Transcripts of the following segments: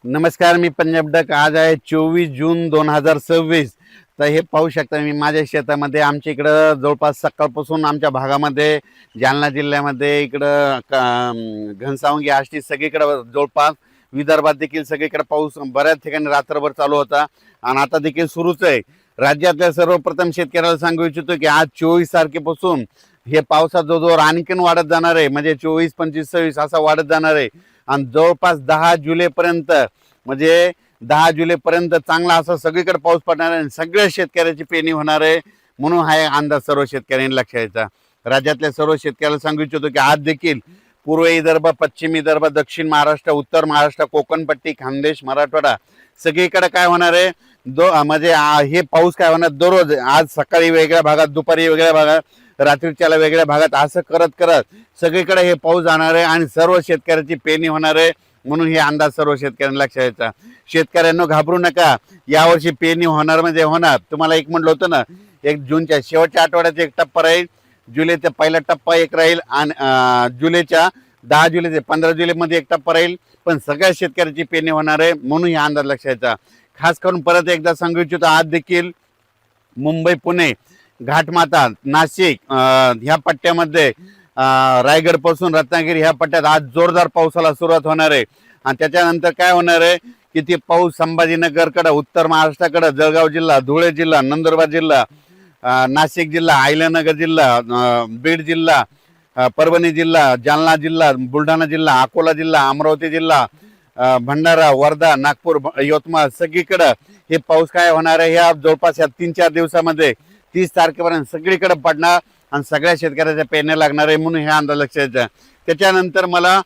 नमस्कार, मी पंजाब डक. आज आहे 24 जून 2026. तर हे पाहू शकता मी माझ्या शेतामध्ये. आमच्या इकडं जवळपास सकाळपासून आमच्या भागामध्ये जालना जिल्ह्यामध्ये इकडं घनसावंगी आष्टी सगळीकडं जवळपास विदर्भात देखील सगळीकडे पाऊस बऱ्याच ठिकाणी रात्रभर चालू होता आणि आता देखील सुरूच आहे. राज्यातल्या सर्वप्रथम शेतकऱ्याला सांगू इच्छितो की आज 24 तारखेपासून हे पावसाचा जोर आणखीन वाढत जाणार आहे. म्हणजे 24, 25, 26 असा वाढत जाणार आहे आणि जवळपास 10 जुलैपर्यंत म्हणजे 10 जुलैपर्यंत चांगला असा सगळीकडे पाऊस पडणार आहे. सगळ्या शेतकऱ्याची पेरणी होणार आहे म्हणून हा अंदाज सर्व शेतकऱ्यांनी लक्षात घ्यायचा. राज्यातल्या सर्व शेतकऱ्याला सांगू इच्छितो की आज देखील पूर्व विदर्भ, पश्चिम विदर्भ, दक्षिण महाराष्ट्र, उत्तर महाराष्ट्र, कोकणपट्टी, खानदेश, मराठवाडा सगळीकडे काय होणार आहे म्हणजे हे पाऊस काय होणार दररोज. आज सकाळी वेगळ्या भागात, दुपारी वेगळ्या भागात, रात्रीच्याला वेगळ्या भागात असं करत करत सगळीकडे हे पाऊस जाणार आहे आणि सर्व शेतकऱ्याची पेरणी होणार आहे म्हणून हे अंदाज सर्व शेतकऱ्यांना लक्षात घ्यायचा. शेतकऱ्यांना घाबरू नका, यावर्षी पेरणी होणार म्हणजे होणार. तुम्हाला एक म्हटलं होतं ना, 1 जूनच्या शेवटच्या आठवड्याचा एक टप्पा राहील, जुलैचा पहिला टप्पा एक राहील आणि जुलैच्या 10 जुलै ते 15 जुलैमध्ये एक टप्पा राहील. पण सगळ्या शेतकऱ्याची पेरणी होणार आहे म्हणून हे अंदाज लक्षात घ्यायचा. खास करून परत एकदा सांगू इच्छितो, आज देखील मुंबई, पुणे, घाटमाता, नाशिक ह्या पट्ट्यामध्ये रायगड पासून रत्नागिरी ह्या पट्ट्यात आज जोरदार पावसाला सुरुवात होणार आहे. आणि त्याच्यानंतर काय होणार आहे की ते पाऊस संभाजीनगरकडे, उत्तर महाराष्ट्राकडे, जळगाव जिल्हा, धुळे जिल्हा, नंदुरबार जिल्हा, नाशिक जिल्हा, अहिल्यानगर जिल्हा, बीड जिल्हा, परभणी जिल्हा, जालना जिल्हा, बुलढाणा जिल्हा, अकोला जिल्हा, अमरावती जिल्हा, भंडारा, वर्धा, नागपूर, यवतमाळ सगळीकडे हे पाऊस काय होणार आहे. ह्या जवळपास या 3-4 दिवसामध्ये 30 तारखेपर्यंत सगळीकडे पडणार आणि सगळ्या शेतकऱ्याच्या पेरण्या लागणार आहे म्हणून हे अंदाज लक्षात घ्यायचा. त्याच्यानंतर मला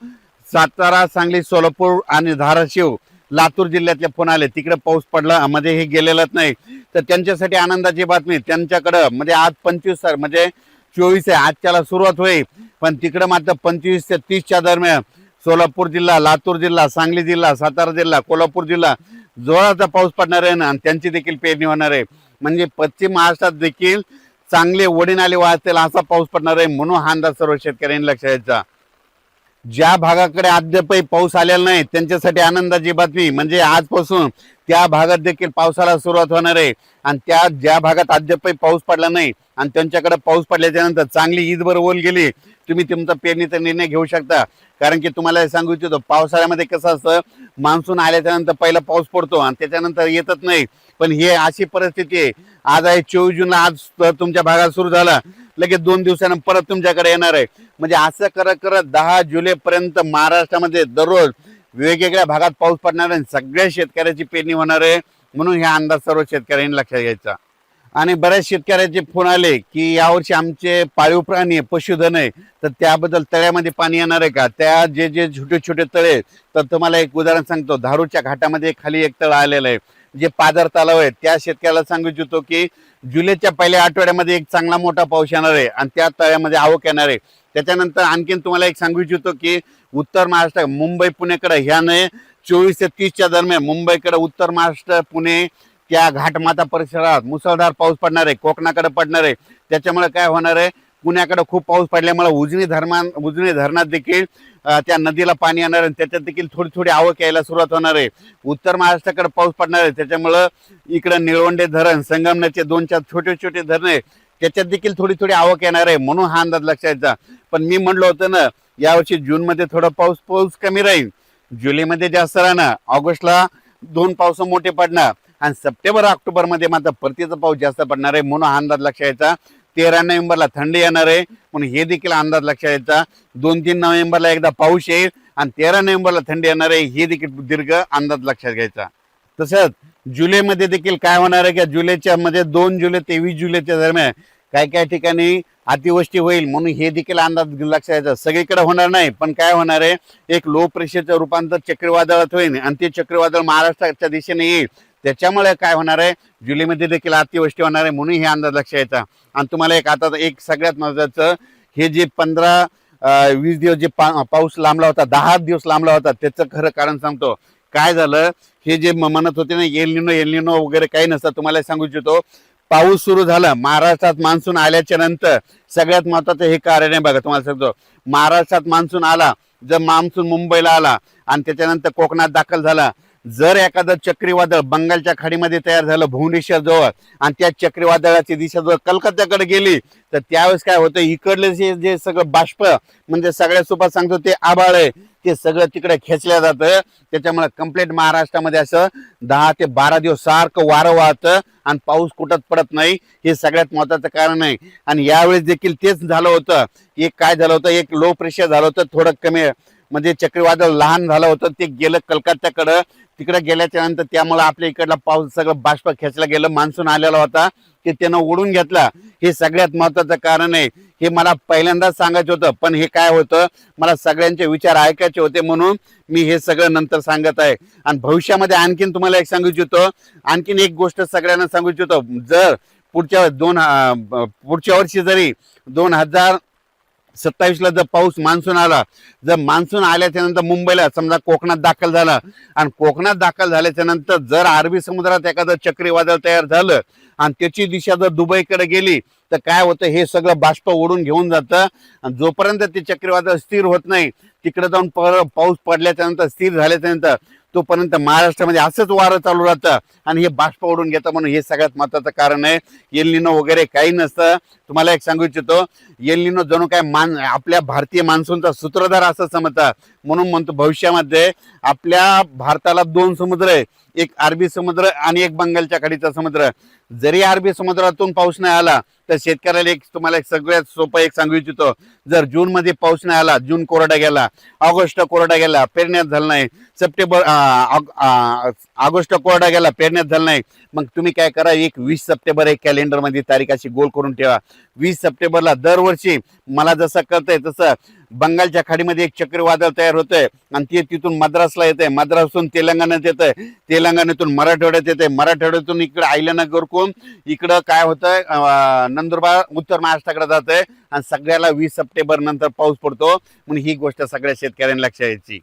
सातारा, सांगली, सोलापूर आणि धाराशिव, लातूर जिल्ह्यातले फोन आले, तिकडे पाऊस पडला म्हणजे हे गेलेलंच नाही. तर त्यांच्यासाठी आनंदाची बातमी, त्यांच्याकडं म्हणजे आज 25 म्हणजे 24 आहे, आजच्याला सुरुवात होईल. पण तिकडं मात्र 25 ते 30च्या दरम्यान सोलापूर जिल्हा, लातूर जिल्हा, सांगली जिल्हा, सातारा जिल्हा, कोल्हापूर जिल्हा जोराचा पाऊस पडणार आहे ना आणि त्यांची देखील पेरणी होणार आहे. म्हणजे पश्चिम महाराष्ट्रात देखील चांगले वडीनाले वाहतील असा पाऊस पडणार आहे म्हणून हा अंदाज सर्व शेतकऱ्यांनी लक्षात घ्यायचा. ज्या भागाकडे अद्यापही पाऊस आलेला नाही त्यांच्यासाठी आनंदाची बातमी, म्हणजे आजपासून त्या भागात देखील पावसाला सुरुवात होणार आहे. आणि त्या ज्या भागात अद्यापही पाऊस पडला नाही आणि त्यांच्याकडे पाऊस पडल्याच्या नंतर चांगली ईदभर ओल गेली, तुम्ही तुमचा पेरणीचा निर्णय घेऊ शकता. कारण की तुम्हाला सांगू इच्छितो, पावसाळ्यामध्ये कसं असतं, मान्सून आल्याच्या नंतर पहिला पाऊस पडतो आणि त्याच्यानंतर येतच नाही. पण हे अशी परिस्थिती आहे. आज आहे 24 जूनला, आज तुमच्या भागात सुरू झाला, लगेच 2 दिवसानं परत तुमच्याकडे येणार आहे. म्हणजे असं करत करत 10 जुलैपर्यंत महाराष्ट्रामध्ये दररोज वेगवेगळ्या भागात पाऊस पडणार आहे, सगळ्या शेतकऱ्याची पेरणी होणार आहे म्हणून हे अंदाज सर्व शेतकऱ्यांनी लक्षात घ्यायचा. आणि बऱ्याच शेतकऱ्याचे फोन आले की यावर्षी आमचे पाळीव प्राणी आहे, पशुधन आहे, तर त्याबद्दल तळ्यामध्ये पाणी येणार आहे का. त्या जे जे छोटे छोटे तळे, तर तुम्हाला एक उदाहरण सांगतो. धारूरच्या घाटामध्ये खाली एक तळ आलेलं आहे, जे पादर तलाव आहे. त्या शेतकऱ्याला सांगू इच्छितो की जुलैच्या पहिल्या आठवड्यामध्ये एक चांगला मोठा पाऊस येणार आहे आणि त्या तळ्यामध्ये आवक येणार आहे. त्याच्यानंतर आणखीन तुम्हाला एक सांगू इच्छितो की उत्तर महाराष्ट्र, मुंबई, पुणेकडे ह्याने 24 ते 30च्या दरम्यान मुंबईकडे, उत्तर महाराष्ट्र, पुणे, त्या घाटमाता परिसरात मुसळधार पाऊस पडणार आहे, कोकणाकडे पडणार आहे. त्याच्यामुळे काय होणार आहे, पुण्याकडे खूप पाऊस पडल्यामुळे उजनी धरणात देखील त्या नदीला पाणी येणार आहे, त्याच्यात देखील थोडी थोडी आवक यायला सुरुवात होणार आहे. उत्तर महाराष्ट्राकडे पाऊस पडणार आहे, त्याच्यामुळं इकडे निळवंडे धरण, संगमनेरचे 2-4 छोटे छोटे धरणे, त्याच्यात देखील थोडी थोडी आवक येणार आहे म्हणून हा अंदाज लक्षात घ्यायचा. पण मी म्हणलो होतं ना, यावर्षी जूनमध्ये थोडा पाऊस कमी राहील, जुलैमध्ये जास्त राहणार, ऑगस्टला 2 पाऊस मोठे पडणार आणि सप्टेंबर, ऑक्टोबरमध्ये मात्र परतीचा पाऊस जास्त पडणार आहे म्हणून हा अंदाज लक्षात घ्यायचा. 13 नोव्हेंबरला थंडी येणार आहे म्हणून हे देखील अंदाज लक्षात घ्यायचा. 2-3 नोव्हेंबरला एकदा पाऊस येईल आणि 13 नोव्हेंबरला थंडी येणार आहे, हे देखील दीर्घ अंदाज लक्षात घ्यायचा. तसंच जुलैमध्ये देखील काय होणार आहे की जुलैच्या मध्ये 2 जुलै ते 20 जुलैच्या दरम्यान काय काय ठिकाणी अतिवृष्टी होईल म्हणून हे देखील अंदाज लक्षात घ्यायचा. सगळीकडे होणार नाही, पण काय होणार आहे, एक लो प्रेशरचं रूपांतर चक्रीवादळात होईल आणि ते चक्रीवादळ महाराष्ट्राच्या दिशेने येईल. त्याच्यामुळे काय होणार आहे, जुलैमध्ये देखील अतिवृष्टी होणार आहे म्हणून हे अंदाज लक्षात घ्यायचा. आणि तुम्हाला एक आता एक सगळ्यात महत्त्वाचं, हे जे 15-20 दिवस जे पाऊस लांबला होता, 10 दिवस लांबला होता, त्याचं खरं कारण सांगतो. काय झालं, हे जे म्हणत होते ना एल निनो वगैरे काही नसतं, तुम्हाला सांगू इच्छितो. पाऊस सुरू झाला महाराष्ट्रात, मान्सून आल्याच्या नंतर सगळ्यात महत्त्वाचं हे कारण आहे बघा, तुम्हाला सांगतो. महाराष्ट्रात मान्सून आला, जर मान्सून मुंबईला आला आणि त्याच्यानंतर कोकणात दाखल झाला, जर एखादं चक्रीवादळ बंगालच्या खाडीमध्ये तयार झालं भुवनेश्वर जवळ आणि त्या चक्रीवादळाची दिशा जर कलकत्त्याकडे गेली तर त्यावेळेस काय होतं, इकडले जे सगळं बाष्प म्हणजे सगळ्यात सोबत सांगतो ते आभाळ आहे ते सगळं तिकडे खेचल्या जातं. त्याच्यामुळे कंप्लीट महाराष्ट्रामध्ये असं 10 ते 12 दिवस सारखं वारं वाहतं आणि पाऊस कुठंच पडत नाही. हे सगळ्यात महत्वाचं कारण आहे. आणि यावेळेस देखील तेच झालं होतं. एक काय झालं होतं, एक लो प्रेशर झालं होतं, थोडं कमी म्हणजे चक्रीवादळ लहान झालं होतं, ते गेलं कलकत्त्याकडं. तिकडे गेल्याच्या नंतर त्यामुळे आपल्या इकडला पाऊस सगळं बाष्प खेचला गेलं, मान्सून आलेला होता ते त्यानं ओढून घेतला. हे सगळ्यात महत्वाचं कारण आहे. हे मला पहिल्यांदाच सांगायचं होतं, पण हे काय होतं, मला सगळ्यांचे विचार ऐकायचे होते म्हणून मी हे सगळं नंतर सांगत आहे. आणि भविष्यामध्ये आणखीन तुम्हाला एक सांगू इच्छितो, आणखीन एक गोष्ट सगळ्यांना सांगू इच्छितो. जर पुढच्या वर्षी जरी 2027ला जर पाऊस मान्सून आला, जर मान्सून आल्याच्या नंतर मुंबईला समजा कोकणात दाखल झाला आणि कोकणात दाखल झाल्याच्या नंतर जर अरबी समुद्रात एखादं चक्रीवादळ तयार झालं आणि त्याची दिशा जर दुबईकडे गेली तर काय होतं, हे सगळं बाष्प ओढून घेऊन जातं. आणि जोपर्यंत ते चक्रीवादळ स्थिर होत नाही तिकडे जाऊन पाऊस पडल्याच्या नंतर स्थिर झाल्याच्या नंतर तोपर्यंत महाराष्ट्रामध्ये असंच वारं चालू राहतं आणि हे बाष्प ओढून घेतं. म्हणून हे सगळ्यात महत्वाचं कारण आहे. एल निनो वगैरे काही नसतं. तुम्हाला एक सांगू इच्छितो, एल निनो जणू काय आपल्या भारतीय मान्सूनचा सूत्रधार असं समजतात. म्हणून म्हणतो भविष्यामध्ये आपल्या भारताला 2 समुद्र आहे, एक अरबी समुद्र आणि एक बंगालच्या खाडीचा समुद्र. जरी अरबी समुद्रातून पाऊस नाही आला तर शेतकऱ्याला तुम्हाला एक सगळ्यात सोपं एक सांगू इच्छितो, जर जून मध्ये पाऊस नाही आला, जून कोरडा गेला, ऑगस्ट कोरडा गेला, पेरण्यात झालं नाही, ऑगस्ट कोरडा गेला, पेरण्यात झालं नाही, मग तुम्ही काय करा, एक 20 सप्टेंबर एक कॅलेंडर मध्ये तारीख अशी गोल करून ठेवा. 20 सप्टेंबरला दरवर्षी मला जसं कळतंय तसं बंगालच्या खाडीमध्ये एक चक्रीवादळ तयार होतंय आणि ते तिथून मद्रासला येतंय, मद्रासून तेलंगणात येतंय, तेलंगणातून मराठवाड्यात येतंय, मराठवाड्यातून इकडे आयल्यानगर करून इकडं काय होतंय नंदुरबार उत्तर महाराष्ट्राकडे जातंय आणि सगळ्याला 20 सप्टेंबर नंतर पाऊस पडतो. म्हणून ही गोष्ट सगळ्या शेतकऱ्यांना लक्षात यायची.